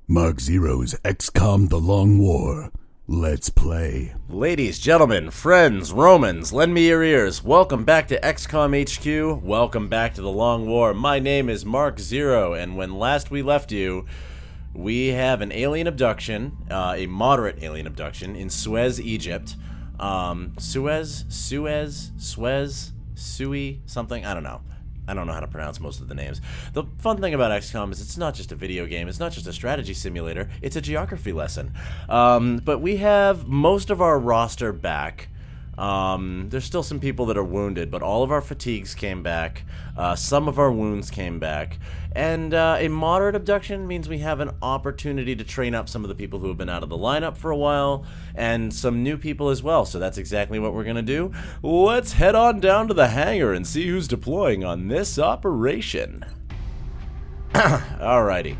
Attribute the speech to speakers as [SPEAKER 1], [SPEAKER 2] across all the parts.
[SPEAKER 1] Mark Zero's XCOM The Long War. Let's play.
[SPEAKER 2] Ladies, gentlemen, friends, Romans, lend me your ears. Welcome back to XCOM HQ. Welcome back to The Long War. My name is Mark Zero, and when last we left you, we have an alien abduction, a moderate alien abduction in Suez, Egypt. Suez, something? I don't know. I don't know how to pronounce most of the names. The fun thing about XCOM is it's not just a video game, it's not just a strategy simulator, it's a geography lesson. But we have most of our roster back. There's still some people that are wounded, but all of our fatigues came back, some of our wounds came back, and a moderate abduction means we have an opportunity to train up some of the people who have been out of the lineup for a while, and some new people as well, so that's exactly what we're gonna do. Let's head on down to the hangar and see who's deploying on this operation. Alrighty.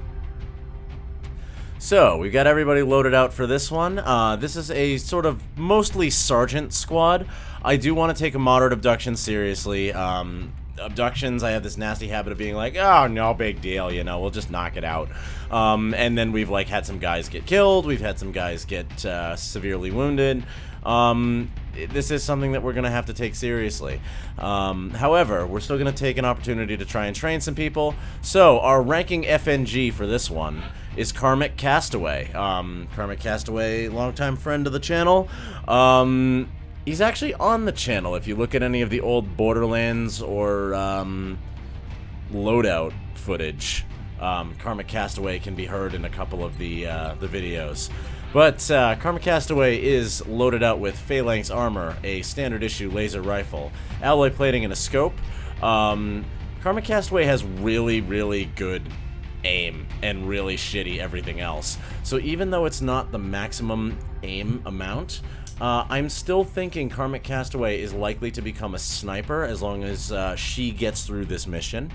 [SPEAKER 2] So, we've got everybody loaded out for this one. This is a sort of mostly sergeant squad. I do want to take a moderate abduction seriously. Abductions, I have this nasty habit of being like, oh, no big deal, you know, we'll just knock it out. And then we've, like, had some guys get killed, we've had some guys get severely wounded. This is something that we're going to have to take seriously. However, we're still going to take an opportunity to try and train some people. So, our ranking FNG for this one is Karmic Castaway. Karmic Castaway, longtime friend of the channel. He's actually on the channel if you look at any of the old Borderlands or loadout footage. Karmic Castaway can be heard in a couple of the videos. But Karmic Castaway is loaded out with phalanx armor, a standard issue laser rifle, alloy plating, and a scope. Karmic Castaway has really, really good aim and really shitty everything else. So even though it's not the maximum aim amount, I'm still thinking Karmic Castaway is likely to become a sniper as long as she gets through this mission.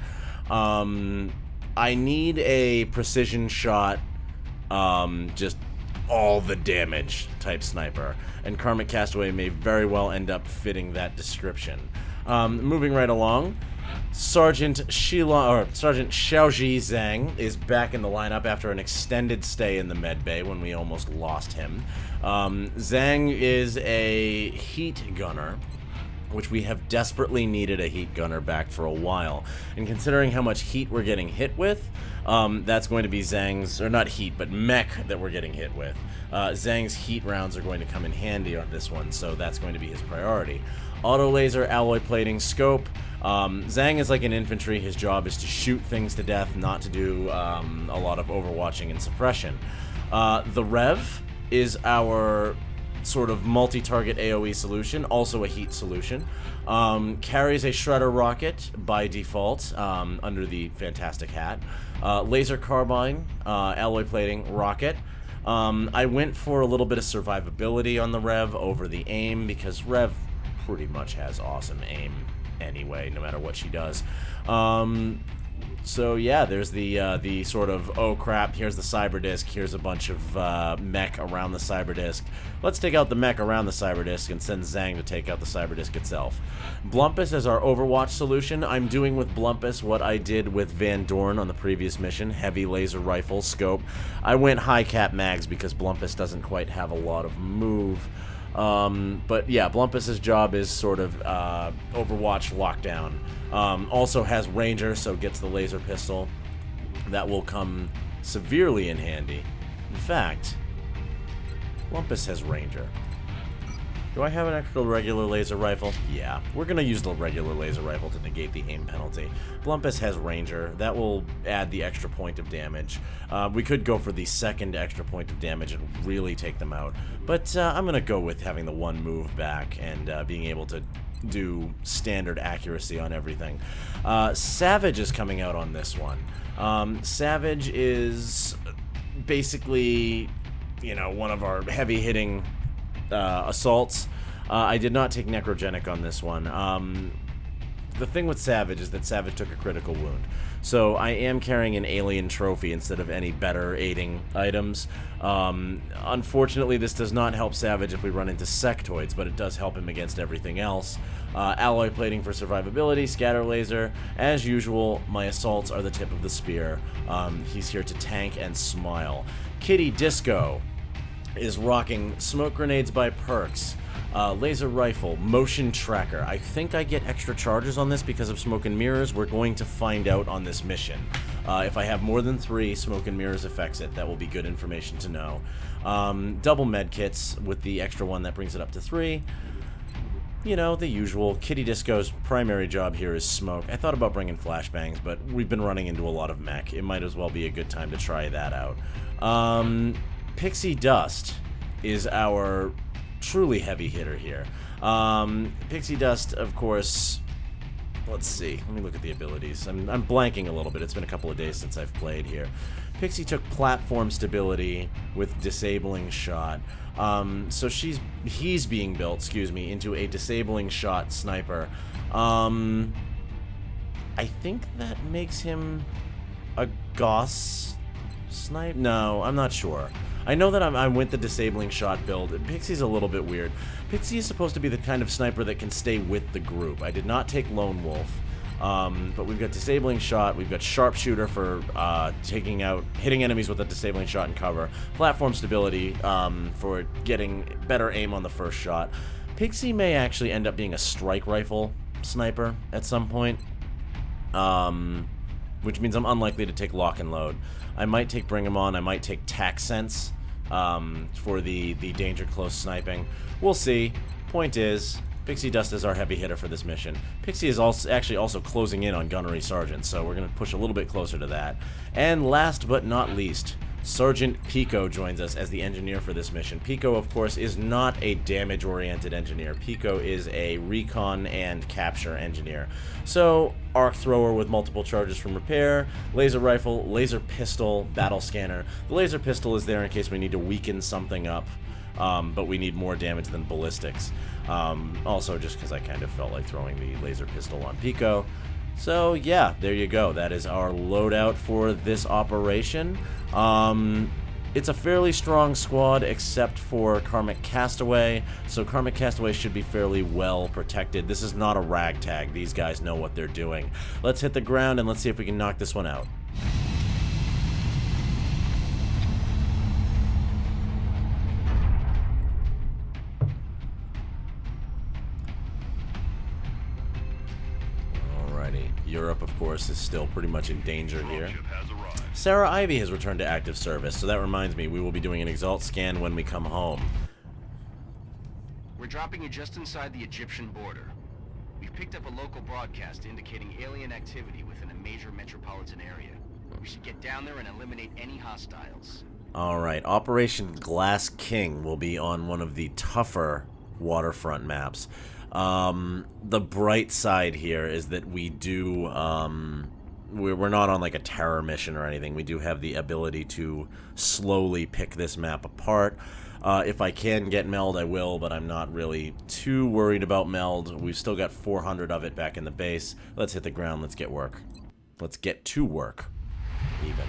[SPEAKER 2] I need a precision shot, just all the damage type sniper, and Karmic Castaway may very well end up fitting that description. Moving right along, Sergeant Xiaoji Zhang is back in the lineup after an extended stay in the med bay when we almost lost him. Zhang is a heat gunner, which we have desperately needed a heat gunner back for a while. And considering how much heat we're getting hit with, that's going to be Zhang's, or not heat, but mech that we're getting hit with. Zhang's heat rounds are going to come in handy on this one, so that's going to be his priority. Auto laser, alloy plating, scope. Zhang is like an infantry. His job is to shoot things to death, not to do a lot of overwatching and suppression. The Rev is our sort of multi-target AoE solution, also a heat solution. Carries a shredder rocket by default under the fantastic hat. Laser carbine, alloy plating, rocket. I went for a little bit of survivability on the Rev over the aim because Rev pretty much has awesome aim anyway, no matter what she does. So yeah, there's the sort of, oh crap, here's the cyber disk, here's a bunch of mech around the cyber disk. Let's take out the mech around the cyber disk and send Zhang to take out the cyber disk itself. Blumpus is our Overwatch solution. I'm doing with Blumpus what I did with Van Dorn on the previous mission, heavy laser rifle, scope. I went high cap mags because Blumpus doesn't quite have a lot of move. But yeah, Blumpus's job is sort of Overwatch lockdown. Also has Ranger, so gets the laser pistol. That will come severely in handy. In fact, Blumpus has Ranger. Do I have an extra regular laser rifle? Yeah, we're gonna use the regular laser rifle to negate the aim penalty. Blumpus has Ranger. That will add the extra point of damage. We could go for the second extra point of damage and really take them out. But I'm gonna go with having the one move back and being able to do standard accuracy on everything. Savage is coming out on this one. Savage is basically, you know, one of our heavy-hitting assaults. I did not take Necrogenic on this one. the thing with Savage is that Savage took a critical wound. So I am carrying an alien trophy instead of any better aiding items. Unfortunately, this does not help Savage if we run into sectoids, but it does help him against everything else. Alloy plating for survivability, scatter laser. As usual, my assaults are the tip of the spear. He's here to tank and smile. Kitty Disco is rocking smoke grenades by perks. Laser rifle, motion tracker. I think I get extra charges on this because of smoke and mirrors. We're going to find out on this mission. If I have more than 3, smoke and mirrors affects it. That will be good information to know. Double med kits with the extra one that brings it up to 3. You know, the usual. Kitty Disco's primary job here is smoke. I thought about bringing flashbangs, but we've been running into a lot of mech. It might as well be a good time to try that out. Pixie Dust is our truly heavy hitter here. Pixie Dust, of course, let's see. Let me look at the abilities. I'm blanking a little bit. It's been a couple of days since I've played here. Pixie took platform stability with disabling shot. So he's being built, excuse me, into a disabling shot sniper. I think that makes him a Gauss snipe? No, I'm not sure. I know that I'm with the disabling shot build. Pixie's a little bit weird. Pixie is supposed to be the kind of sniper that can stay with the group. I did not take Lone Wolf, but we've got disabling shot. We've got sharpshooter for hitting enemies with a disabling shot and cover. Platform stability for getting better aim on the first shot. Pixie may actually end up being a strike rifle sniper at some point, which means I'm unlikely to take lock and load. I might take Bring 'Em On. I might take Tac Sense for the danger close sniping. We'll see. Point is, Pixie Dust is our heavy hitter for this mission. Pixie is actually also closing in on Gunnery Sergeant, so we're going to push a little bit closer to that. And last but not least, Sergeant Pico joins us as the engineer for this mission. Pico, of course, is not a damage-oriented engineer. Pico is a recon and capture engineer. So, arc thrower with multiple charges from repair, laser rifle, laser pistol, battle scanner. The laser pistol is there in case we need to weaken something up, but we need more damage than ballistics. Also, just because I kind of felt like throwing the laser pistol on Pico. So yeah, there you go. That is our loadout for this operation. It's a fairly strong squad except for Karmic Castaway, so Karmic Castaway should be fairly well protected. This is not a ragtag. These guys know what they're doing. Let's hit the ground and let's see if we can knock this one out. Europe, of course, is still pretty much in danger here. Sarah Ivy has returned to active service, so that reminds me, we will be doing an Exalt scan when we come home.
[SPEAKER 3] We're dropping you just inside the Egyptian border. We've picked up a local broadcast indicating alien activity within a major metropolitan area. We should get down there and eliminate any hostiles.
[SPEAKER 2] Alright, Operation Glass King will be on one of the tougher waterfront maps. The bright side here is that we do, we're not on like a terror mission or anything. We do have the ability to slowly pick this map apart. If I can get Meld, I will, but I'm not really too worried about Meld. We've still got 400 of it back in the base. Let's hit the ground. Let's get work. Let's get to work, even.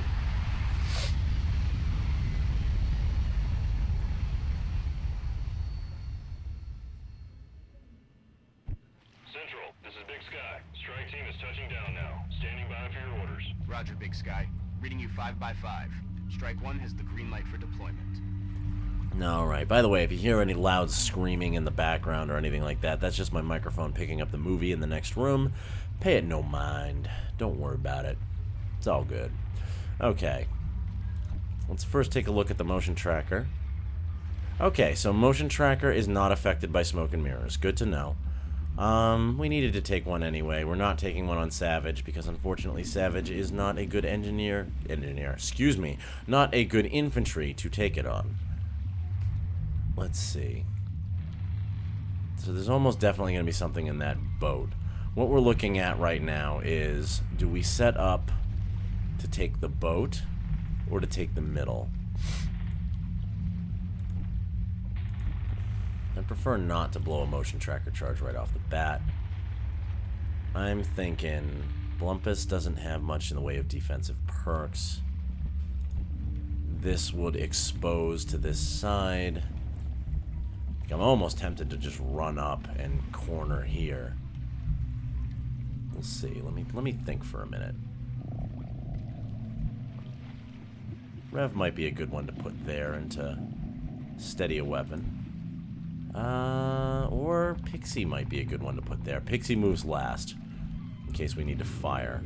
[SPEAKER 3] Roger, Big Sky. Reading you 5x5. Strike 1 has the green light for deployment.
[SPEAKER 2] Alright, by the way, if you hear any loud screaming in the background or anything like that, that's just my microphone picking up the movie in the next room. Pay it no mind. Don't worry about it. It's all good. Okay. Let's first take a look at the motion tracker. Okay, so motion tracker is not affected by smoke and mirrors. Good to know. We needed to take one anyway. We're not taking one on Savage because unfortunately Savage is not a good excuse me, not a good infantry to take it on. Let's see. So there's almost definitely going to be something in that boat. What we're looking at right now is, do we set up to take the boat or to take the middle? I prefer not to blow a motion tracker charge right off the bat. I'm thinking Blumpus doesn't have much in the way of defensive perks. This would expose to this side. I'm almost tempted to just run up and corner here. We'll see. Let me think for a minute. Rev might be a good one to put there and to steady a weapon. Or Pixie might be a good one to put there. Pixie moves last, in case we need to fire.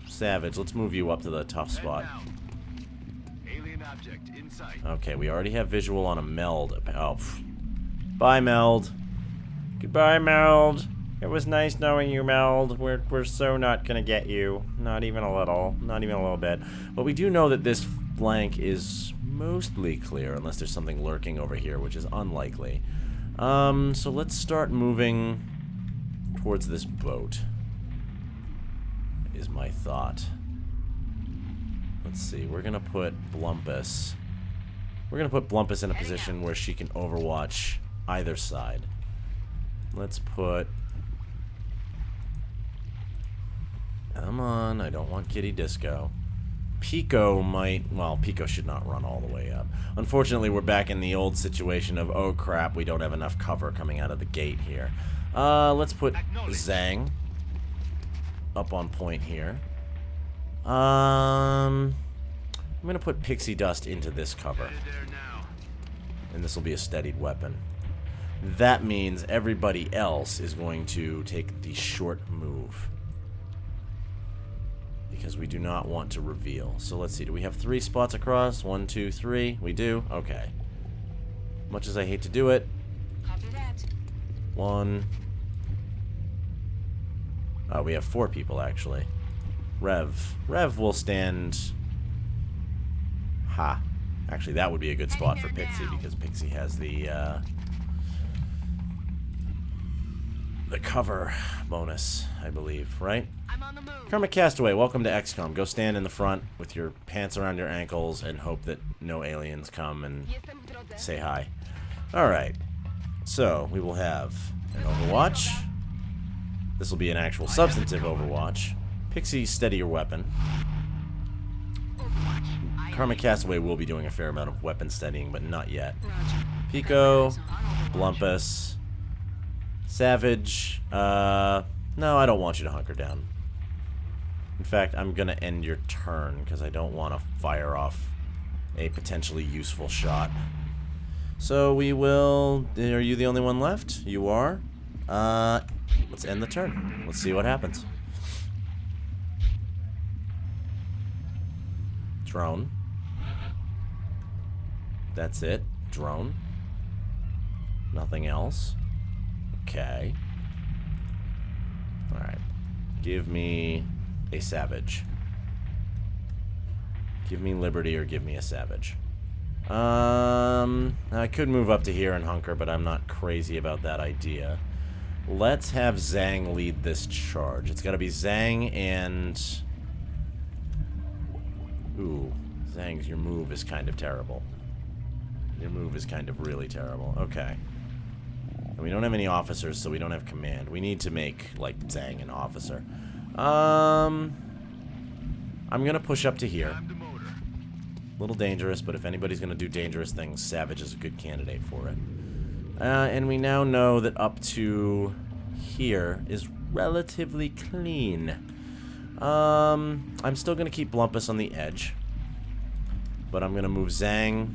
[SPEAKER 2] Savage, let's move you up to the tough spot.
[SPEAKER 3] Alien object in sight.
[SPEAKER 2] Okay, we already have visual on a Meld. Oh, bye, Meld. Goodbye, Meld. It was nice knowing you, Meld. We're so not gonna get you. Not even a little. Not even a little bit. But we do know that this flank is mostly clear, unless there's something lurking over here, which is unlikely. So let's start moving towards this boat, is my thought. Let's see, we're gonna put Blumpus. We're gonna put Blumpus in a position where she can overwatch either side. Let's put... Come on, I don't want Kitty Disco. Pico might... Well, Pico should not run all the way up. Unfortunately, we're back in the old situation of, oh crap, we don't have enough cover coming out of the gate here. Let's put Zhang up on point here. I'm gonna put Pixie Dust into this cover. And this will be a steadied weapon. That means everybody else is going to take the short move, because we do not want to reveal. So let's see, do we have 3 spots across? 1, 2, 3. We do? Okay. Much as I hate to do it.
[SPEAKER 4] Copy that.
[SPEAKER 2] 1. We have 4 people, actually. Rev will stand... Ha. Actually, that would be a good spot for Pixie, because Pixie has the cover bonus, I believe, right?
[SPEAKER 4] I'm on the move.
[SPEAKER 2] Karmic Castaway, welcome to XCOM. Go stand in the front with your pants around your ankles and hope that no aliens come and say hi. Alright, so we will have an Overwatch. This will be an actual substantive Overwatch. Pixie, steady your weapon. Karmic Castaway will be doing a fair amount of weapon steadying, but not yet. Pico, Blumpus, Savage. No, I don't want you to hunker down. In fact, I'm going to end your turn because I don't want to fire off a potentially useful shot. So we will... Are you the only one left? You are. Let's end the turn. Let's see what happens. Drone. That's it. Drone. Nothing else. Okay. Alright. Give me a savage. Give me liberty or give me a savage. I could move up to here and hunker, but I'm not crazy about that idea. Let's have Zhang lead this charge. It's gotta be Zhang and... Ooh, Zhang's, your move is kind of terrible. Your move is kind of really terrible. Okay. And we don't have any officers, so we don't have command. We need to make, like, Zhang an officer. I'm gonna push up to here. A little dangerous, but if anybody's gonna do dangerous things, Savage is a good candidate for it. And we now know that up to here is relatively clean. I'm still gonna keep Blumpus on the edge, but I'm gonna move Zhang.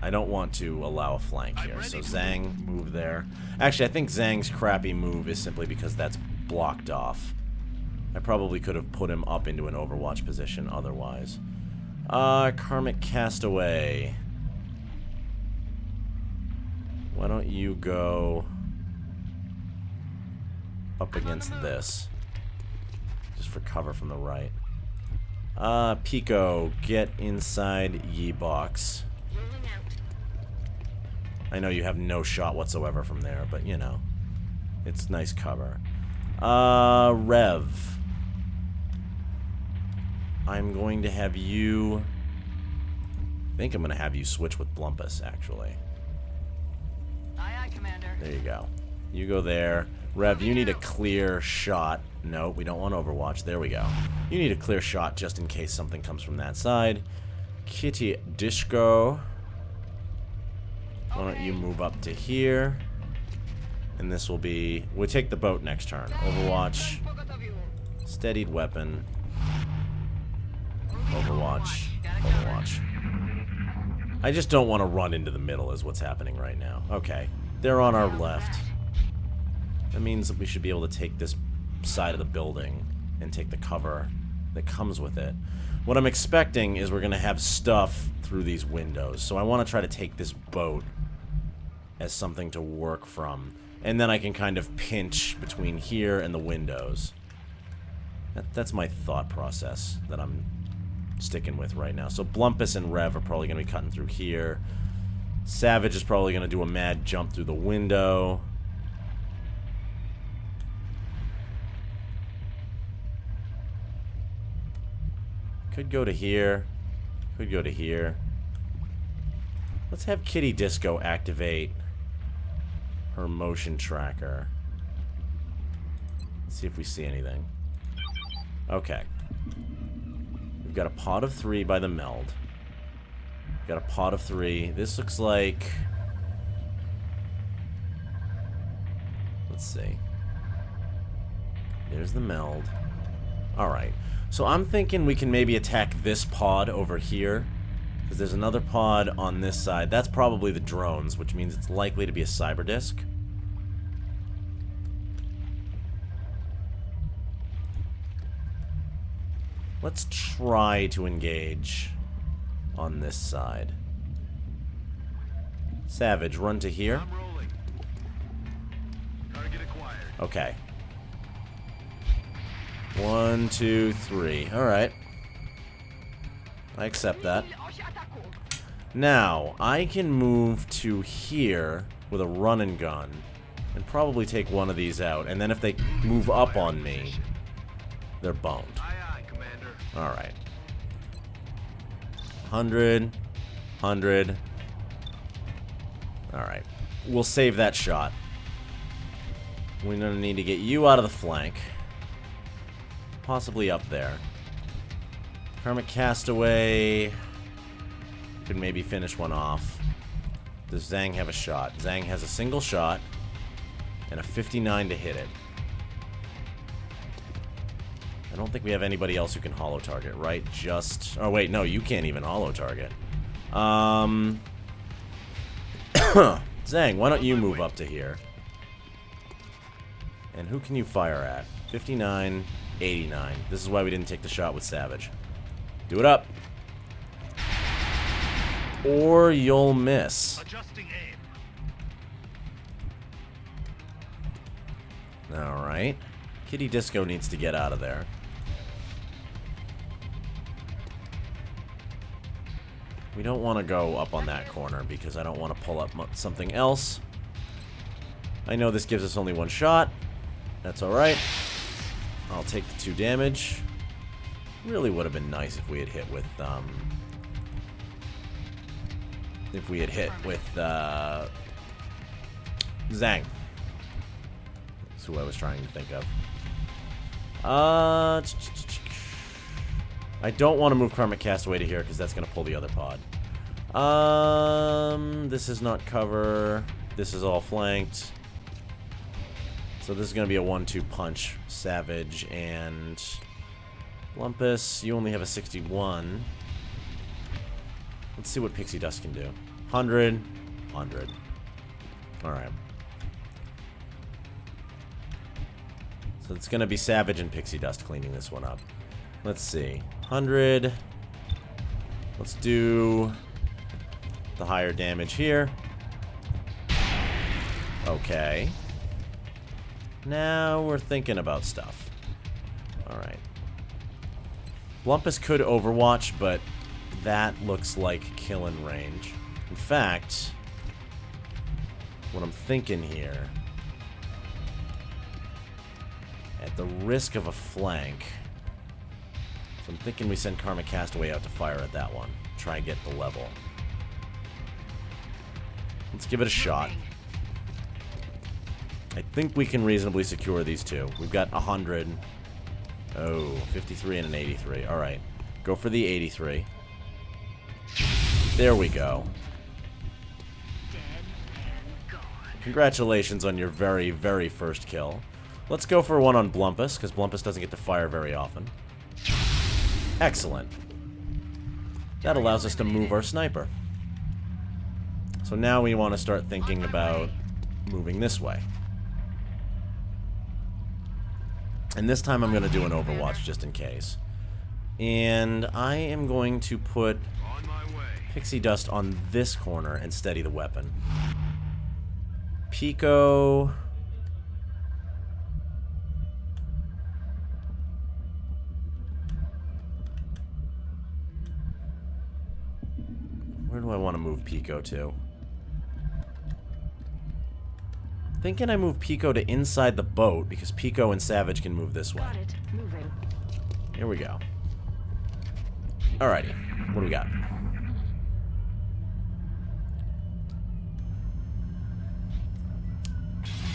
[SPEAKER 2] I don't want to allow a flank here, so Zhang, move there. Actually, I think Zhang's crappy move is simply because that's blocked off. I probably could have put him up into an Overwatch position otherwise. Karmic Castaway. Why don't you go up against this, just for cover from the right. Pico, get inside Yi box. I know you have no shot whatsoever from there, but you know, it's nice cover. Rev. I'm going to have you I think I'm going to have you switch with Blumpus, actually.
[SPEAKER 4] Aye, aye, Commander.
[SPEAKER 2] There you go. You go there. Rev, you need a clear shot. No, we don't want Overwatch. There we go. You need a clear shot just in case something comes from that side. Kitty Disco. Why don't you move up to here? And this will be... We'll take the boat next turn. Overwatch. Steadied weapon. Overwatch. Overwatch. I just don't want to run into the middle is what's happening right now. Okay. They're on our left. That means that we should be able to take this side of the building and take the cover that comes with it. What I'm expecting is we're going to have stuff through these windows. So I want to try to take this boat as something to work from. And then I can kind of pinch between here and the windows. That's my thought process that I'm sticking with right now. So Blumpus and Rev are probably going to be cutting through here. Savage is probably going to do a mad jump through the window. Could go to here. Could go to here. Let's have Kitty Disco activate her motion tracker. Let's see if we see anything. Okay. We've got a pod of 3 by the Meld. We've got a pod of 3. This looks like... Let's see. There's the Meld. Alright. So I'm thinking we can maybe attack this pod over here. Because there's another pod on this side. That's probably the drones, which means it's likely to be a cyber disk. Let's try to engage on this side. Savage, run to here.
[SPEAKER 3] I'm rolling. Target acquired.
[SPEAKER 2] Okay. 1, 2, 3. Alright. I accept that. Now, I can move to here with a run and gun and probably take one of these out. And then if they move up on me, they're boned.
[SPEAKER 3] Aye, aye, Commander.
[SPEAKER 2] Alright. 100. 100. Alright. We'll save that shot. We're gonna need to get you out of the flank. Possibly up there. Karmic Castaway could maybe finish one off. Does Zhang have a shot? Zhang has a single shot and a 59 to hit it. I don't think we have anybody else who can holo target, right? Just... Oh, wait, no, you can't even holo target. Zhang, why don't you move up to here? And who can you fire at? 59, 89. This is why we didn't take the shot with Savage. Do it up. Or you'll miss.
[SPEAKER 3] Adjusting aim.
[SPEAKER 2] Alright. Kitty Disco needs to get out of there. We don't want to go up on that corner because I don't want to pull up something else. I know this gives us only one shot. That's alright. I'll take the 2 damage. Really would have been nice if we had hit with, Zhang. That's who I was trying to think of. I don't want to move Karmic Castaway to here because that's going to pull the other pod. This is not cover. This is all flanked. So this is going to be a 1-2 punch. Savage and Lumpus. You only have a 61. Let's see what Pixie Dust can do. 100. 100. Alright. So it's going to be Savage and Pixie Dust cleaning this one up. Let's see. 100. Let's do the higher damage here. Okay. Now we're thinking about stuff. Alright. Blumpus could Overwatch, but that looks like killing range. In fact, what I'm thinking here, at the risk of a flank, so I'm thinking we send Karmic Castaway out to fire at that one. Try and get the level. Let's give it a shot. I think we can reasonably secure these two. We've got 100. Oh, 53 and an 83. Alright. Go for the 83. There we go. Congratulations on your very, very first kill. Let's go for one on Blumpus, because Blumpus doesn't get to fire very often. Excellent. That allows us to move our sniper. So now we want to start thinking about moving this way. And this time I'm going to do an Overwatch just in case. And I am going to put Pixie Dust on this corner and steady the weapon. Pico... Where do I want to move Pico to? Thinking I move Pico to inside the boat, because Pico and Savage can move this way.
[SPEAKER 4] Got it. Moving.
[SPEAKER 2] Here we go. Alrighty. What do we got?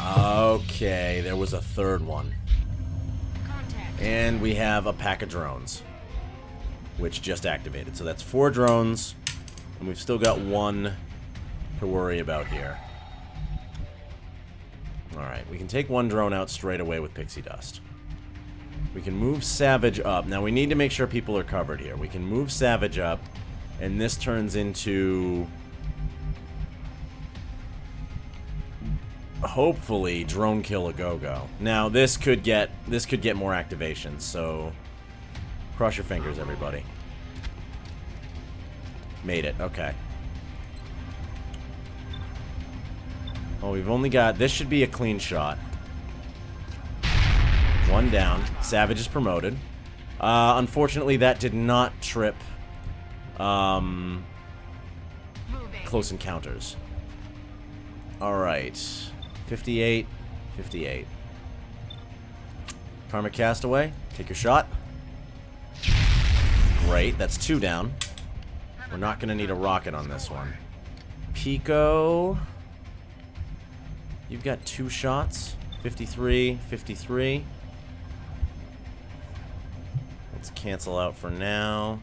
[SPEAKER 2] Okay, there was a third one.
[SPEAKER 4] Contact.
[SPEAKER 2] And we have a pack of drones, which just activated. So that's 4 drones, and we've still got 1 to worry about here. Alright, we can take 1 drone out straight away with Pixie Dust. We can move Savage up. Now we need to make sure people are covered here. We can move Savage up, and this turns into... hopefully drone kill a go-go. Now this could get more activations, so cross your fingers, everybody. Made it. Okay. Oh, we've only got... this should be a clean shot. 1 down. Savage is promoted. Unfortunately, that did not trip close encounters. Alright. 58. 58. Karmic Castaway. Take your shot. Great. That's 2 down. We're not going to need a rocket on this one. Pico. You've got 2 shots. 53. 53. Let's cancel out for now.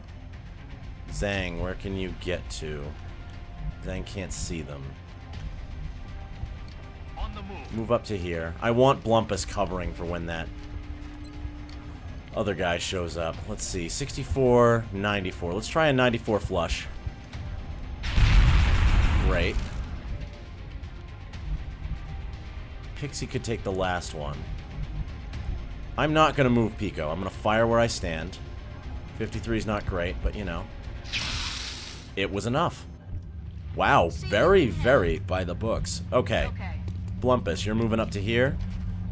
[SPEAKER 2] Zhang, where can you get to? Zhang can't see them. Move up to here. I want Blumpus covering for when that other guy shows up. Let's see. 64, 94. Let's try a 94 flush. Great. Pixie could take the last one. I'm not going to move Pico. I'm going to fire where I stand. 53 is not great, but you know. It was enough. Wow. Very, very by the books. Okay. Blumpus, you're moving up to here,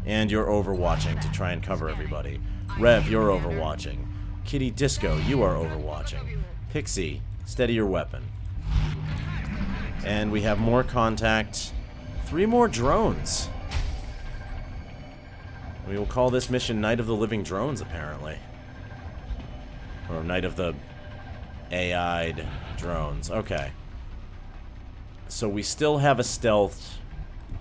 [SPEAKER 2] and you're overwatching to try and cover everybody. Rev, you're overwatching. Kitty Disco, you are overwatching. Pixie, steady your weapon. And we have more contact. 3 more drones. We will call this mission Night of the Living Drones, apparently. Or Night of the AI'd Drones. Okay. So we still have a stealth...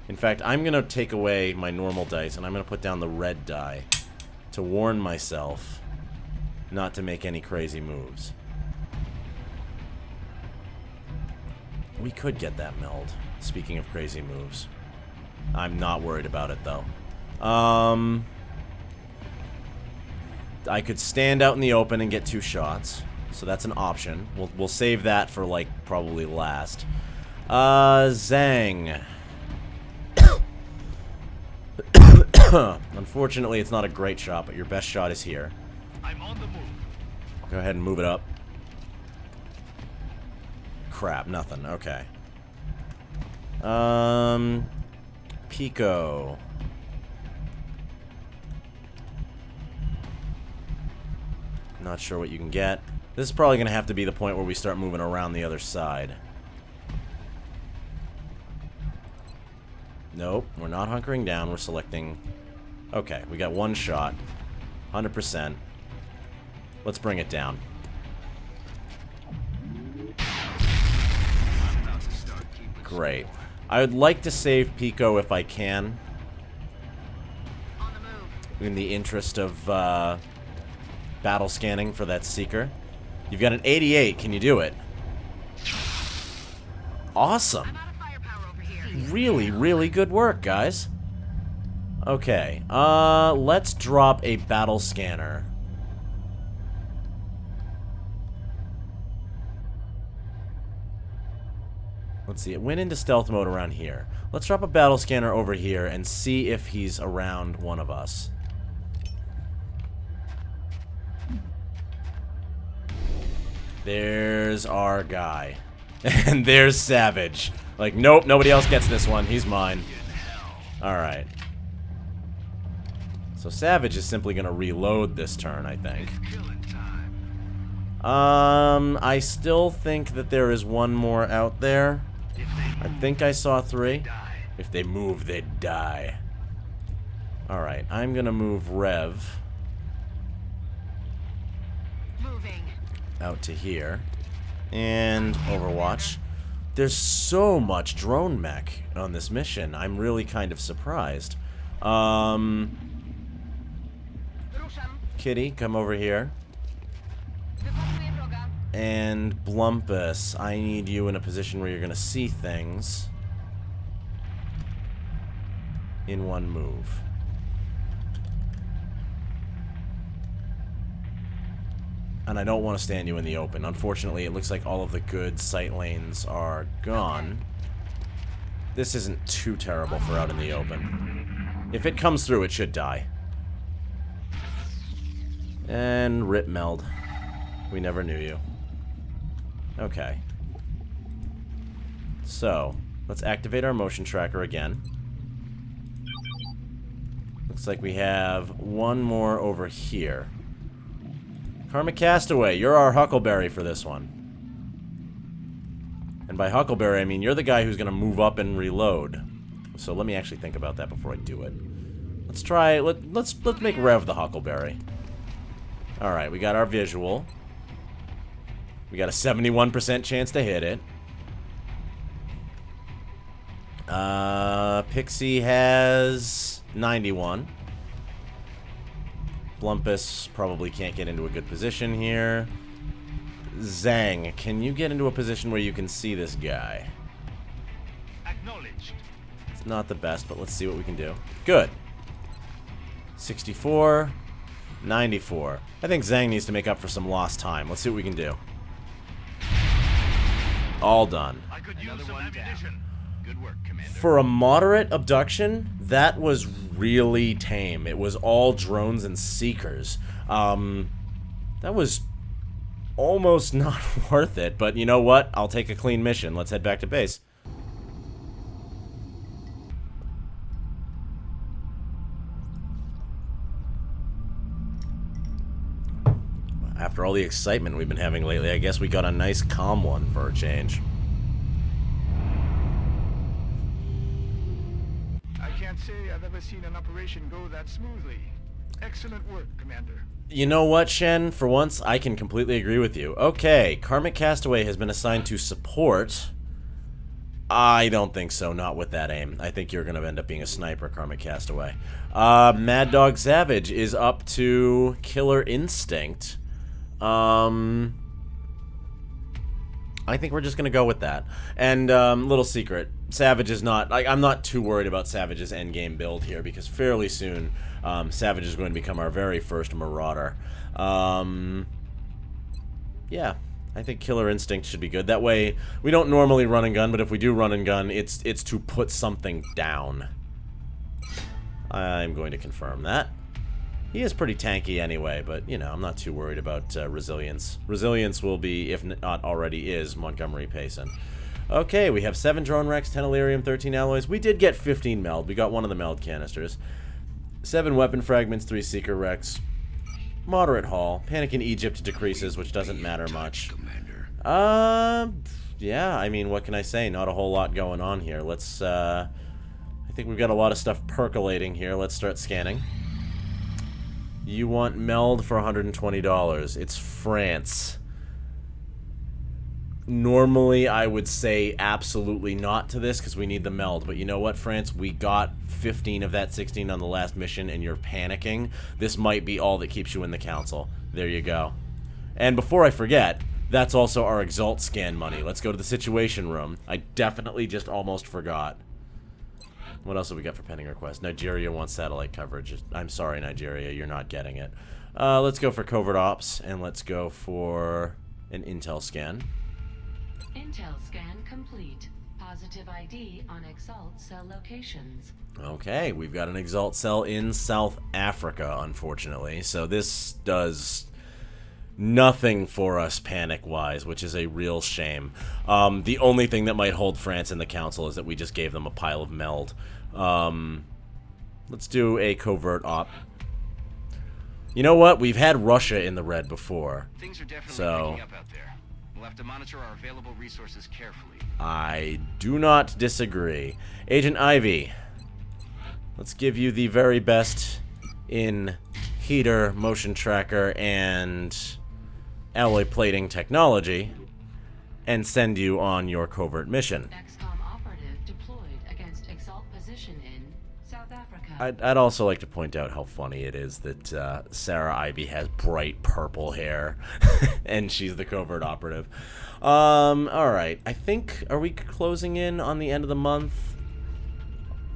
[SPEAKER 2] In fact, I'm going to take away my normal dice, and I'm going to put down the red die to warn myself not to make any crazy moves. We could get that meld, speaking of crazy moves. I'm not worried about it, though. I could stand out in the open and get 2 shots, so that's an option. We'll save that for, like, probably last. Zhang... Unfortunately, it's not a great shot, but your best shot is here. I'm on the move. Go ahead and move it up. Crap, nothing. Okay. Pico. Not sure what you can get. This is probably going to have to be the point where we start moving around the other side. Nope, we're not hunkering down. We're selecting... Okay, we got 1 shot. 100%. Let's bring it down. Great. I would like to save Pico if I can.
[SPEAKER 4] On the move.
[SPEAKER 2] In the interest of battle scanning for that Seeker. You've got an 88. Can you do it? Awesome.
[SPEAKER 4] I'm out of firepower over here.
[SPEAKER 2] Really, really good work, guys. Okay. Let's drop a battle scanner. Let's see, it went into stealth mode around here. Let's drop a battle scanner over here and see if he's around one of us. There's our guy. And there's Savage. Like, nope, nobody else gets this one. He's mine. Alright. So Savage is simply going to reload this turn, I think. I still think that there is one more out there. I think I saw 3. If they move, they die. Alright, I'm gonna move Rev
[SPEAKER 4] Moving.
[SPEAKER 2] out to here. And Overwatch. There's so much drone mech on this mission. I'm really kind of surprised.
[SPEAKER 4] Ruszam.
[SPEAKER 2] Kitty, come over here.
[SPEAKER 4] Wypatruję wroga.
[SPEAKER 2] And Blumpus, I need you in a position where you're going to see things in one move. And I don't want to stand you in the open. Unfortunately, it looks like all of the good sight lanes are gone. This isn't too terrible for out in the open. If it comes through, it should die. And rip Meld. We never knew you. Okay. So, let's activate our motion tracker again. Looks like we have one more over here. Karmic Castaway, you're our Huckleberry for this one. And by Huckleberry, I mean you're the guy who's going to move up and reload. So let me actually think about that before I do it. Let's try, let's make Rev the Huckleberry. Alright, we got our visual. We got a 71% chance to hit it. Pixie has 91. Blumpus probably can't get into a good position here. Zhang, can you get into a position where you can see this guy?
[SPEAKER 3] Acknowledged.
[SPEAKER 2] It's not the best, but let's see what we can do. Good. 64. 94. I think Zhang needs to make up for some lost time. Let's see what we can do. All done.
[SPEAKER 3] I could use some ammunition. Good work, Commander.
[SPEAKER 2] For a moderate abduction, that was really tame. It was all drones and seekers. That was almost not worth it, but you know what? I'll take a clean mission. Let's head back to base. After all the excitement we've been having lately, I guess we got a nice calm one for a change.
[SPEAKER 5] I can't say I've ever seen an operation go that smoothly. Excellent work, Commander.
[SPEAKER 2] You know what, Shen? For once, I can completely agree with you. Okay, Karmic Castaway has been assigned to support. I don't think so, not with that aim. I think you're going to end up being a sniper, Karmic Castaway. Mad Dog Savage is up to Killer Instinct. I think we're just gonna go with that. And little secret, Savage is not. I'm not too worried about Savage's endgame build here because fairly soon, Savage is going to become our very first Marauder. Yeah, I think Killer Instinct should be good. That way, we don't normally run and gun, but if we do run and gun, it's to put something down. I'm going to confirm that. He is pretty tanky anyway, but, you know, I'm not too worried about Resilience. Resilience will be, if not already is, Montgomery Payson. Okay, we have 7 drone wrecks, 10 Illyrium, 13 alloys. We did get 15 Meld. We got one of the Meld canisters. 7 weapon fragments, 3 Seeker wrecks. Moderate haul. Panic in Egypt decreases, which doesn't matter much. Yeah, I mean, what can I say? Not a whole lot going on here. Let's, I think we've got a lot of stuff percolating here. Let's start scanning. You want Meld for $120. It's France. Normally, I would say absolutely not to this because we need the meld. But you know what, France? We got 15 of that 16 on the last mission, and you're panicking. This might be all that keeps you in the council. There you go. And before I forget, that's also our Exalt scan money. Let's go to the situation room. I definitely just almost forgot. What else have we got for pending requests? Nigeria wants satellite coverage. I'm sorry, Nigeria, you're not getting it. Let's go for covert ops, and let's go for an intel scan.
[SPEAKER 6] Intel scan complete. Positive ID on Exalt cell locations.
[SPEAKER 2] Okay, we've got an Exalt cell in South Africa, unfortunately. So this does nothing for us panic-wise, which is a real shame. The only thing that might hold France in the council is that we just gave them a pile of meld. Let's do a covert op. You know what? We've had Russia in the red before.
[SPEAKER 3] Things are definitely picking up out there. We'll have to monitor our available resources carefully.
[SPEAKER 2] I do not disagree. Agent Ivy, let's give you the very best in heater, motion tracker, and alloy plating technology, and send you on your covert mission.
[SPEAKER 6] XCOM operative deployed against Exalt position in South Africa.
[SPEAKER 2] I'd also like to point out how funny it is that Sarah Ivy has bright purple hair, and she's the covert operative. Alright, I think, are we closing in on the end of the month?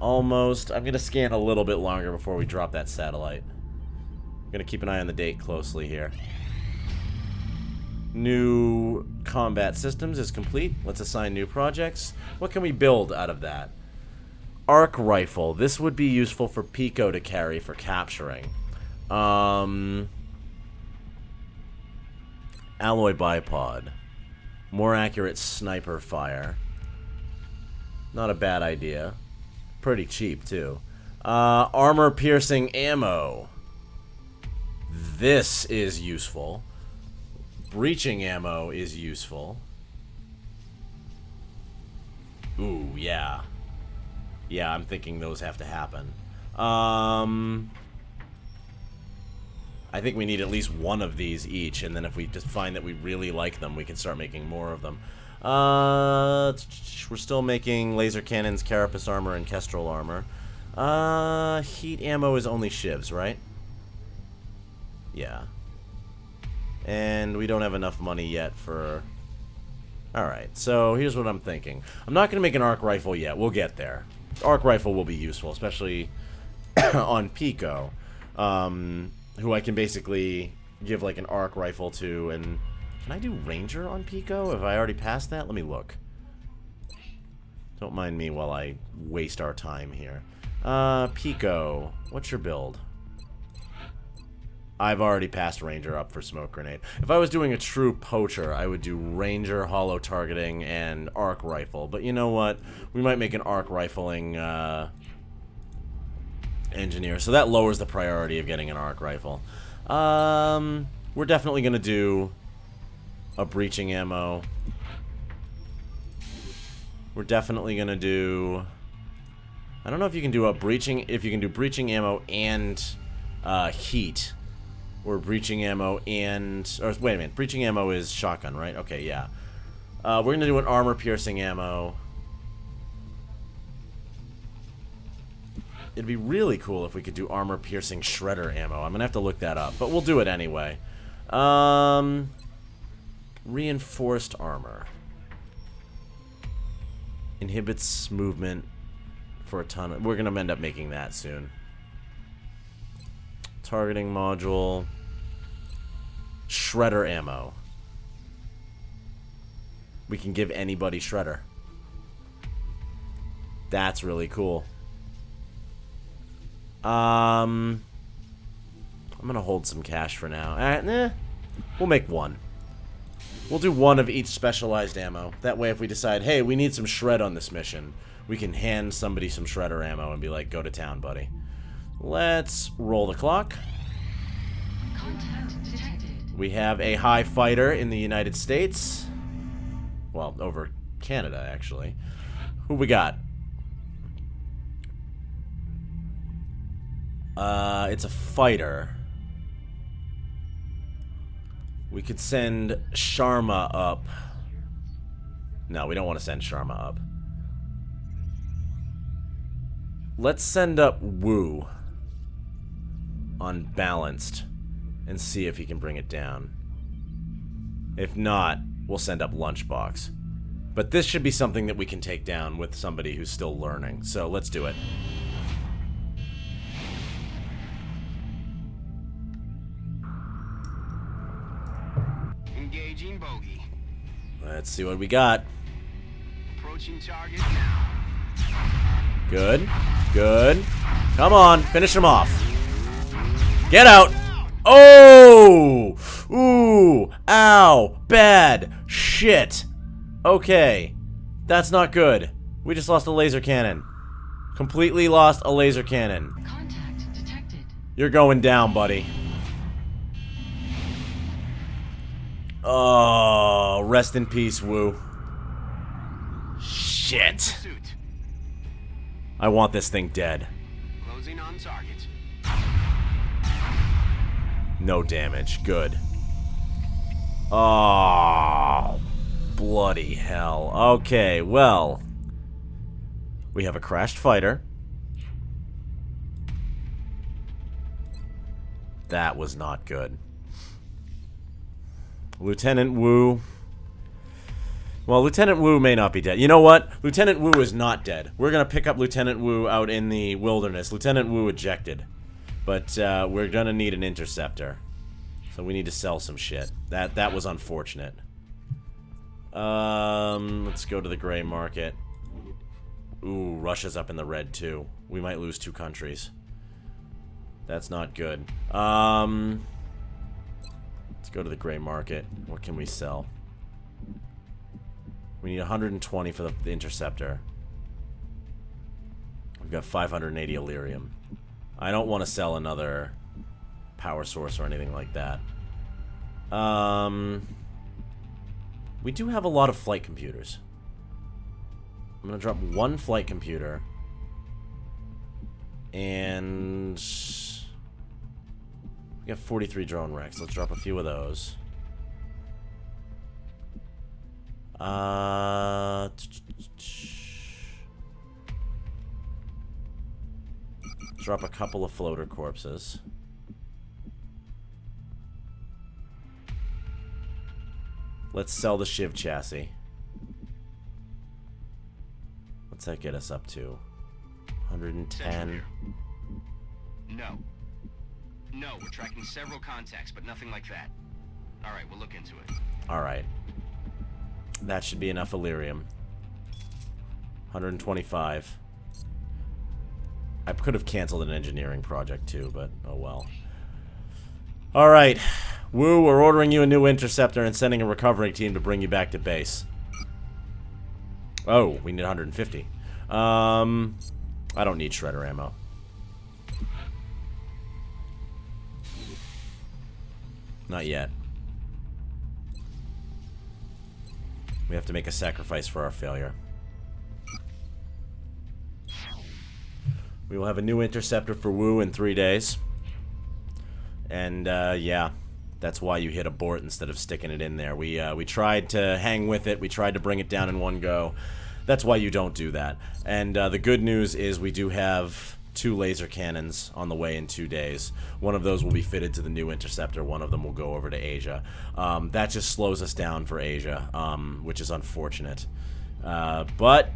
[SPEAKER 2] Almost. I'm going to scan a little bit longer before we drop that satellite. I'm going to keep an eye on the date closely here. New combat systems is complete. Let's assign new projects. What can we build out of that? Arc rifle. This would be useful for Pico to carry for capturing. Alloy bipod. More accurate sniper fire. Not a bad idea. Pretty cheap, too. Armor piercing ammo. This is useful. Breaching ammo is useful. Ooh, yeah. Yeah, I'm thinking those have to happen. I think we need at least one of these each, and then if we just find that we really like them, we can start making more of them. We're still making laser cannons, carapace armor, and kestrel armor. Heat ammo is only shivs, right? Yeah. And we don't have enough money yet for... Alright, so here's what I'm thinking. I'm not going to make an arc rifle yet. We'll get there. Arc rifle will be useful, especially on Pico, who I can basically give like an arc rifle to. And can I do Ranger on Pico? Have I already passed that? Let me look. Don't mind me while I waste our time here. Pico, what's your build? I've already passed Ranger up for smoke grenade. If I was doing a true poacher, I would do Ranger, hollow targeting, and arc rifle. But you know what? We might make an arc rifling engineer. So that lowers the priority of getting an arc rifle. We're definitely going to do a breaching ammo. We're definitely going to do... I don't know if you can do a breaching... If you can do breaching ammo and heat. Or breaching ammo and... Or wait a minute. Breaching ammo is shotgun, right? Okay, yeah. We're going to do an armor piercing ammo. It'd be really cool if we could do armor piercing shredder ammo. I'm going to have to look that up. But we'll do it anyway. Reinforced armor. Inhibits movement for a ton of... We're going to end up making that soon. Targeting module. Shredder ammo. We can give anybody shredder. That's really cool. I'm gonna hold some cash for now. We'll make one. We'll do one of each specialized ammo. That way if we decide, hey, we need some shred on this mission, we can hand somebody some shredder ammo and be like, go to town, buddy. Let's roll the clock.
[SPEAKER 6] Contact detected.
[SPEAKER 2] We have a high fighter in the United States. Well, over Canada, actually. Who we got? It's a fighter. We could send Sharma up. No, we don't want to send Sharma up. Let's send up Wu unbalanced and see if he can bring it down. If not, we'll send up Lunchbox. But this should be something that we can take down with somebody who's still learning. So let's do it.
[SPEAKER 3] Engaging bogey.
[SPEAKER 2] Let's see what we got.
[SPEAKER 3] Approaching target now.
[SPEAKER 2] Good. Good. Come on. Finish him off. Get out. Oh! Ooh. Ow. Bad. Shit. Okay. That's not good. We just lost a laser cannon. Completely lost a laser cannon.
[SPEAKER 6] Contact detected.
[SPEAKER 2] You're going down, buddy. Oh, rest in peace, Wu. Shit.
[SPEAKER 3] Pursuit.
[SPEAKER 2] I want this thing dead.
[SPEAKER 3] Closing on target.
[SPEAKER 2] No damage. Good. Oh, bloody hell. Okay, well. We have a crashed fighter. That was not good. Lieutenant Wu. Well, Lieutenant Wu may not be dead. You know what? Lieutenant Wu is not dead. We're going to pick up Lieutenant Wu out in the wilderness. Lieutenant Wu ejected. But we're going to need an interceptor. So we need to sell some shit. That was unfortunate. Let's go to the gray market. Ooh, Russia's up in the red too. We might lose 2 countries. That's not good. Let's go to the gray market. What can we sell? We need 120 for the interceptor. We've got 580 Illyrium. I don't want to sell another power source or anything like that. We do have a lot of flight computers. I'm going to drop 1 flight computer. And we got 43 drone wrecks. Let's drop a few of those. Drop a couple of floater corpses. Let's sell the Shiv chassis. What's that get us up to? 110.
[SPEAKER 3] No. No, we're tracking several contacts, but nothing like that. Alright, we'll look into it.
[SPEAKER 2] Alright. That should be enough Illyrium. 125. I could have canceled an engineering project too, but oh well. Alright. Wu, we're ordering you a new interceptor and sending a recovery team to bring you back to base. Oh, we need 150. I don't need shredder ammo. Not yet. We have to make a sacrifice for our failure. We will have a new interceptor for Wu in 3 days. And, yeah. That's why you hit abort instead of sticking it in there. We tried to hang with it. We tried to bring it down in one go. That's why you don't do that. And the good news is we do have 2 laser cannons on the way in 2 days. One of those will be fitted to the new interceptor. One of them will go over to Asia. That just slows us down for Asia, which is unfortunate. But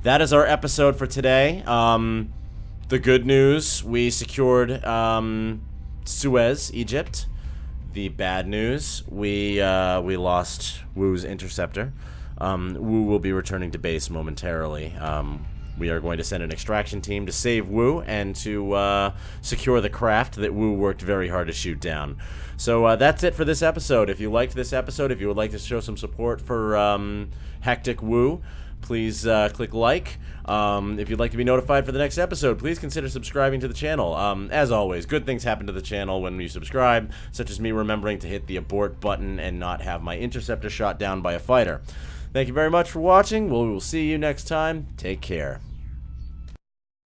[SPEAKER 2] that is our episode for today. The good news, we secured Suez, Egypt. The bad news, we lost Wu's interceptor. Wu will be returning to base momentarily. We are going to send an extraction team to save Wu and to secure the craft that Wu worked very hard to shoot down. So that's it for this episode. If you liked this episode, if you would like to show some support for Hectic Wu, please click like. If you'd like to be notified for the next episode, please consider subscribing to the channel. As always, good things happen to the channel when you subscribe, such as me remembering to hit the abort button and not have my interceptor shot down by a fighter. Thank you very much for watching. We will see you next time. Take care.